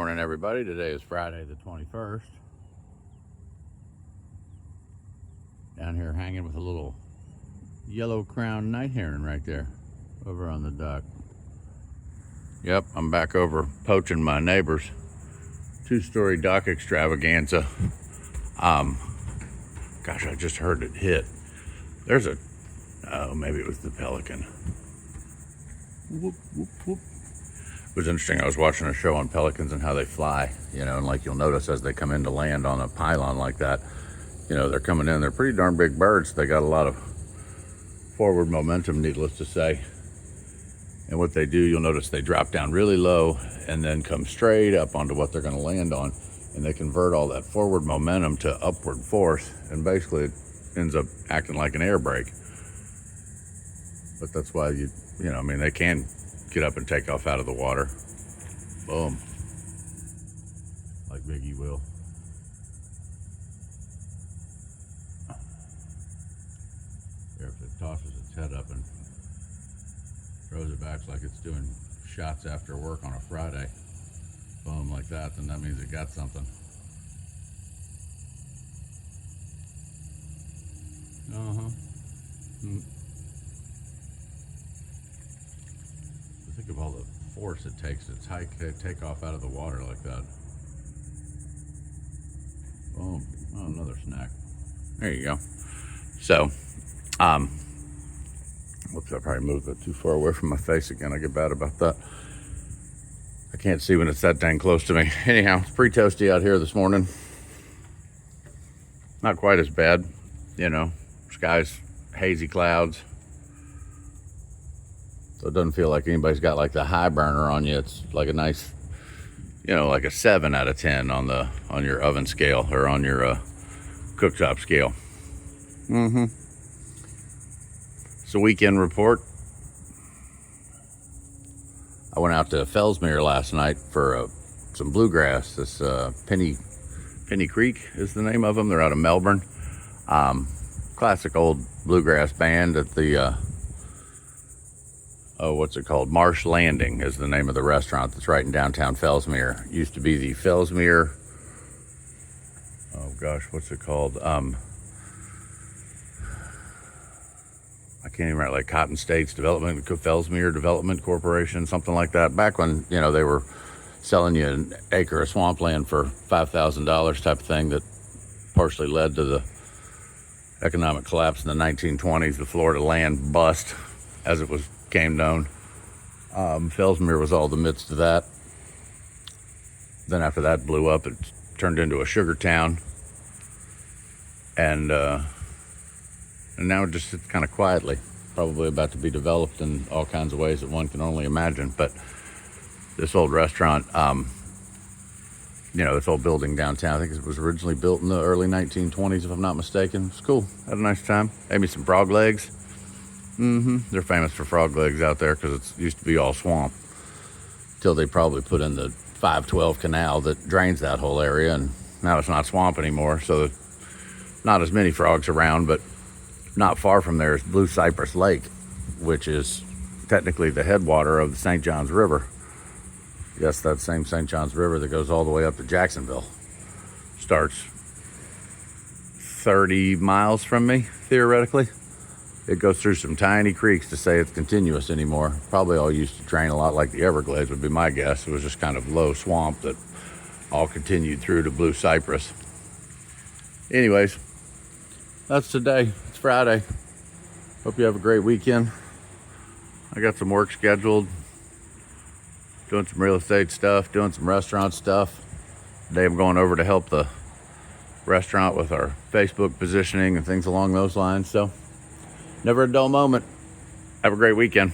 morning, everybody. Today is Friday the 21st. Down here hanging with a little yellow-crowned night heron right there over on the dock. Yep, I'm back over poaching my neighbor's two-story dock extravaganza. Gosh, I just heard it hit. There's a, oh, maybe it was the pelican. Whoop, whoop, whoop. It was interesting. I was watching a show on pelicans and how they fly, you know, and like you'll notice as they come into land on a pylon like that, you know, they're coming in. They're pretty darn big birds. They got a lot of forward momentum, needless to say. And what they do, you'll notice they drop down really low and then come straight up onto what they're going to land on. And they convert all that forward momentum to upward force. And basically it ends up acting like an air brake. But that's why you know, I mean, they can get up and take off out of the water. Boom. Like Biggie will. There, if it tosses its head up and throws it back like it's doing shots after work on a Friday, boom, like that, then that means it got something. Think of all the force it takes to take off out of the water like that. Boom. Oh, another snack. There you go. So, whoops, I probably moved it too far away from my face again. I get bad about that. I can't see when it's that dang close to me. Anyhow, it's pretty toasty out here this morning. Not quite as bad, you know. Skies, hazy clouds. So it doesn't feel like anybody's got like the high burner on you. It's like a nice, you know, like a 7 out of 10 on your oven scale or on your cooktop scale. It's a weekend report. I went out to Fellsmere last night for some bluegrass. This Penny Creek is the name of them. They're out of Melbourne. Classic old bluegrass band at the what's it called? Marsh Landing is the name of the restaurant that's right in downtown Fellsmere. It used to be the Fellsmere, oh gosh, what's it called? I can't even remember, like Cotton States Development, Fellsmere Development Corporation, something like that. Back when, you know, they were selling you an acre of swampland for $5,000 type of thing that partially led to the economic collapse in the 1920s, the Florida land bust, as it came known. Fellsmere was all the midst of that. Then after that blew up, it turned into a sugar town, and now it just sits kind of quietly, probably about to be developed in all kinds of ways that one can only imagine. But this old restaurant, you know, this old building downtown, I think it was originally built in the early 1920s, if I'm not mistaken. It's cool. Had a nice time. Ate me some frog legs. They're famous for frog legs out there because it used to be all swamp till they probably put in the 512 canal that drains that whole area, and now it's not swamp anymore. So not as many frogs around, but not far from there is Blue Cypress Lake, which is technically the headwater of the St. Johns River. Yes, that same St. Johns River that goes all the way up to Jacksonville. Starts 30 miles from me, theoretically. It goes through some tiny creeks to say it's continuous anymore. Probably all used to drain a lot like the Everglades would be my guess. It was just kind of low swamp that all continued through to Blue Cypress. Anyways, that's today. It's Friday. Hope you have a great weekend. I got some work scheduled. Doing some real estate stuff, doing some restaurant stuff. Today I'm going over to help the restaurant with our Facebook positioning and things along those lines. So, never a dull moment. Have a great weekend.